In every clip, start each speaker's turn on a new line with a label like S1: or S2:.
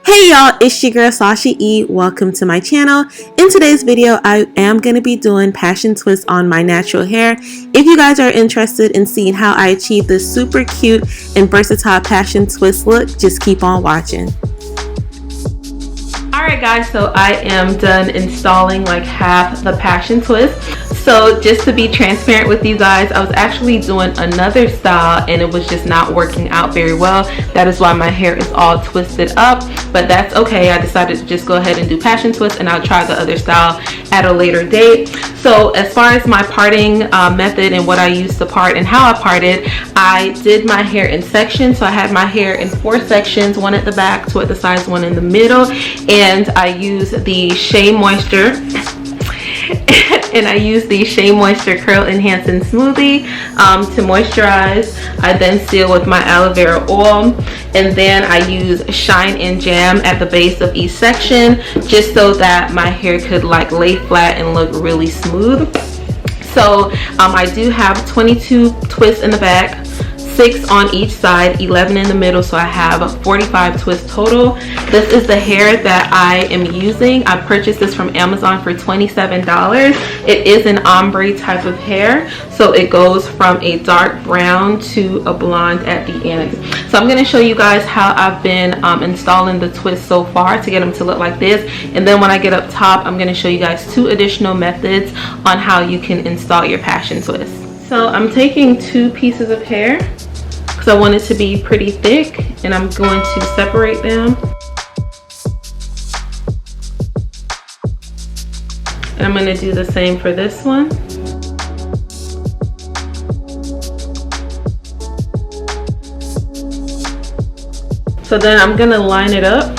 S1: Hey y'all, it's your girl Sasha E. Welcome to my channel. In today's video, I am going to be doing passion twists on my natural hair. If you guys are interested in seeing how I achieve this super cute and versatile passion twist look, just keep on watching. Alright guys, so I am done installing like half the passion twist. So just to be transparent with you guys, I was actually doing another style and it was just not working out very well. That is why my hair is all twisted up, but that's okay. I decided to just go ahead and do passion twist and I'll try the other style at a later date. So as far as my parting method and what I used to part and how I parted, I did my hair in sections. So I had my hair in 4 sections, one at the back, 2 at the sides, 1 in the middle, and I used the Shea Moisture and I use the Shea Moisture Curl Enhancing Smoothie to moisturize. I then seal with my aloe vera oil, and then I use Shine and Jam at the base of each section just so that my hair could like lay flat and look really smooth. So I do have 22 twists in the back, 6 on each side, 11 in the middle, so I have 45 twists total. This is the hair that I am using. I purchased this from Amazon for $27. It is an ombre type of hair, so it goes from a dark brown to a blonde at the end. So I'm going to show you guys how I've been installing the twists so far to get them to look like this, and then when I get up top, I'm going to show you guys 2 additional methods on how you can install your passion twist. So I'm taking 2 pieces of hair because I want it to be pretty thick, and I'm going to separate them. And I'm going to do the same for this one. So then I'm going to line it up,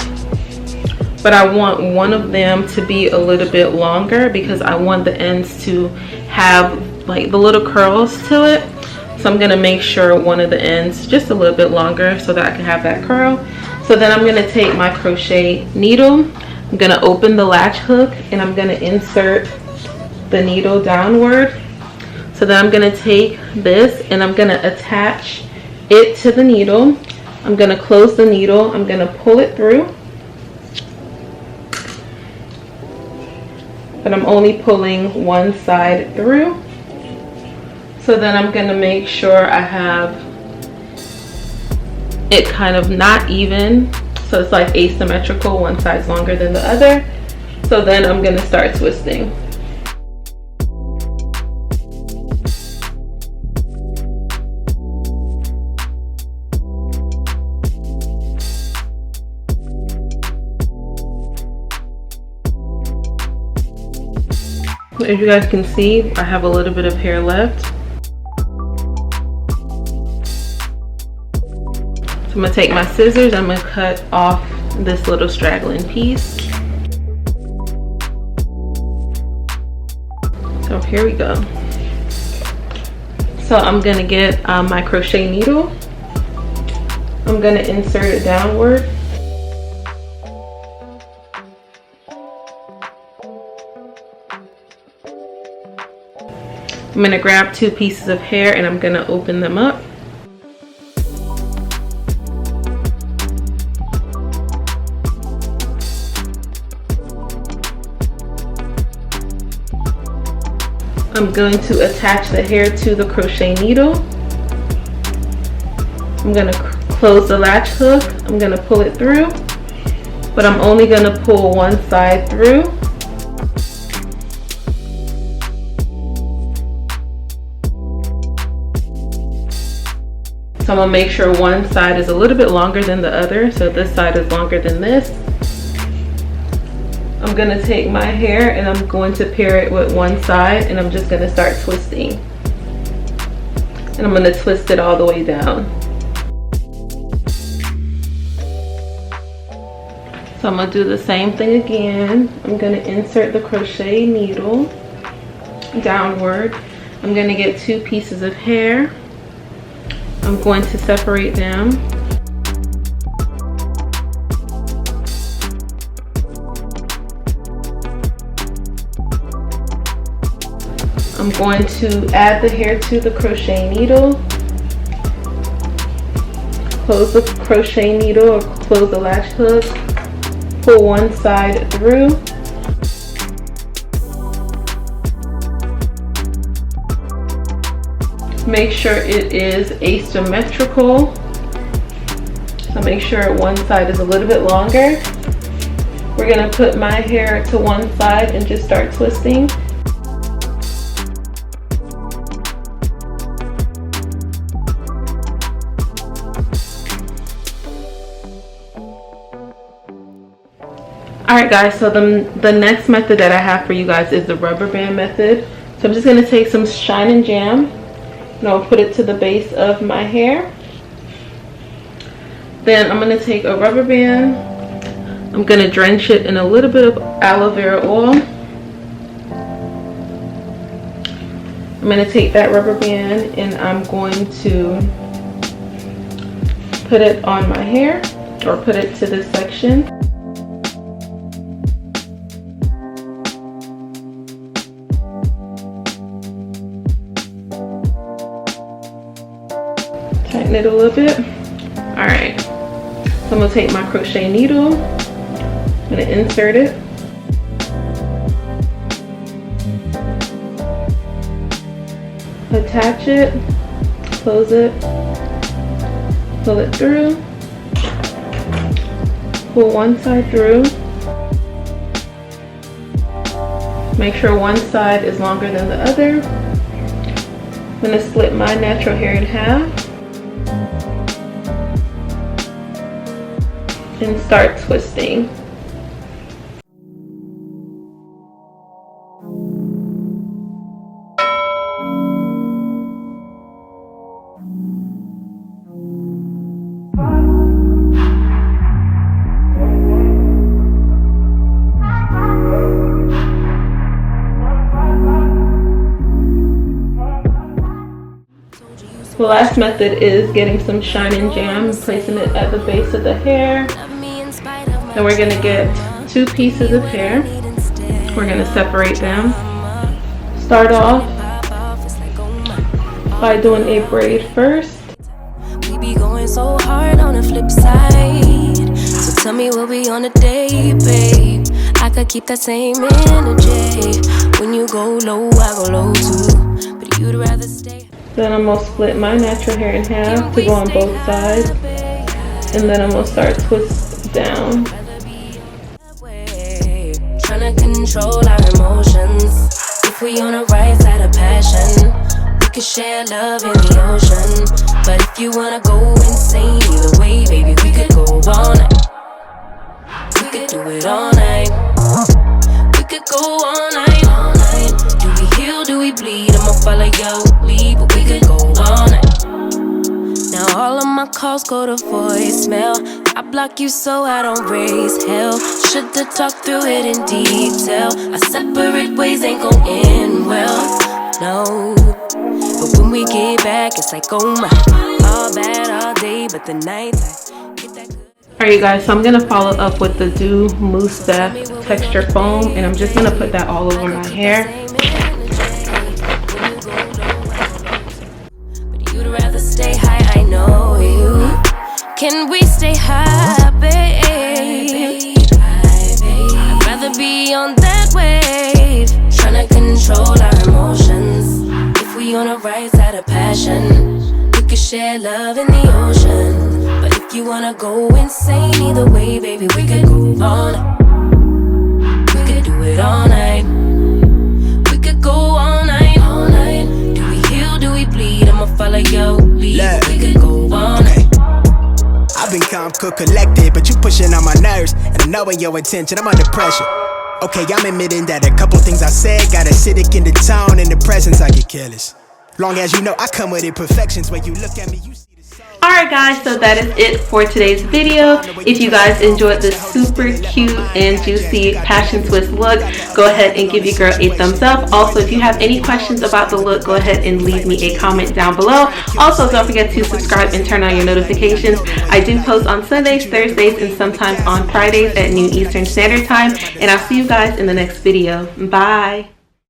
S1: but I want one of them to be a little bit longer because I want the ends to have like the little curls to it. So I'm going to make sure one of the ends just a little bit longer so that I can have that curl. So then I'm going to take my crochet needle. I'm going to open the latch hook and I'm going to insert the needle downward. So then I'm going to take this and I'm going to attach it to the needle. I'm going to close the needle. I'm going to pull it through. But I'm only pulling one side through. So then I'm going to make sure I have it kind of not even, so it's like asymmetrical, one side's longer than the other. So then I'm going to start twisting. As you guys can see, I have a little bit of hair left. So I'm going to take my scissors, I'm going to cut off this little straggling piece. So here we go. So I'm going to get my crochet needle. I'm going to insert it downward. I'm going to grab 2 pieces of hair and I'm going to open them up. I'm going to attach the hair to the crochet needle. I'm going to close the latch hook. I'm going to pull it through, but I'm only going to pull one side through. So I'm going to make sure one side is a little bit longer than the other. So this side is longer than this. I'm going to take my hair and I'm going to pair it with one side and I'm just going to start twisting. And I'm going to twist it all the way down. So I'm going to do the same thing again. I'm going to insert the crochet needle downward. I'm going to get 2 pieces of hair. I'm going to separate them. I'm going to add the hair to the crochet needle, close the crochet needle or close the latch hook, pull one side through. Make sure it is asymmetrical. So make sure one side is a little bit longer. We're gonna put my hair to one side and just start twisting. Alright guys, so the next method that I have for you guys is the rubber band method. So I'm just gonna take some Shine and Jam and I'll put it to the base of my hair. Then I'm going to take a rubber band. I'm going to drench it in a little bit of aloe vera oil. I'm going to take that rubber band and I'm going to put it on my hair, or put it to this section. Tighten it a little bit. Alright, so I'm going to take my crochet needle, I'm going to insert it, attach it, close it, pull it through, pull one side through, make sure one side is longer than the other. I'm going to split my natural hair in half and start twisting. The last method is getting some Shine and Jam and placing it at the base of the hair. Then we're going to get 2 pieces of hair. We're going to separate them. Start off by doing a braid first.
S2: We be going so hard on the flip side. So tell me what we on a day, babe. I could keep that same energy. When you go low, I go low too. But you'd rather stay.
S1: Then I'm going to split my natural hair in half to go on both sides. And then I'm going to start twist down.
S2: Trying to control our emotions. If we on the right side of passion, we could share love in the ocean. But if you wanna go insane either way, baby, we could go all night. We could do it all night. We could go all night, all night. Do we heal, do we bleed? I'ma follow your lead, but we could go all night. Now all of my calls go to voicemail. I block you so I don't raise hell. Should've talked through it in detail. Our separate ways ain't gon' end well, no. But when we get back, it's like, oh my. All bad all day, but the night get that good.
S1: Alright you guys, so I'm going to follow up with the Doux Mousse texture foam. And I'm just going to put that all over my hair.
S2: But you'd rather stay high, I know you. Can we stay high, babe? I'd rather be on that wave. Tryna control our emotions. If we on the right side of passion, we could share love in the ocean. But if you wanna go insane either way, baby, we could go all night. We could do it all night. We could go all night, all night. Do we heal, do we bleed? I'ma follow your lead. We could go all night.
S3: I've been calm, cool, collected, but you pushing on my nerves. And I'm knowing your intention, I'm under pressure. Okay, I'm admitting that a couple things I said got acidic in the tone. In the presence, I get careless. Long as you know I come with imperfections. When you look at me, you see the soul.
S1: Alright guys, so that is it for today's video. If you guys enjoyed this super cute and juicy passion twist look, go ahead and give your girl a thumbs up. Also, if you have any questions about the look, go ahead and leave me a comment down below. Also, don't forget to subscribe and turn on your notifications. I do post on Sundays, Thursdays, and sometimes on Fridays at noon Eastern Standard Time. And I'll see you guys in the next video. Bye!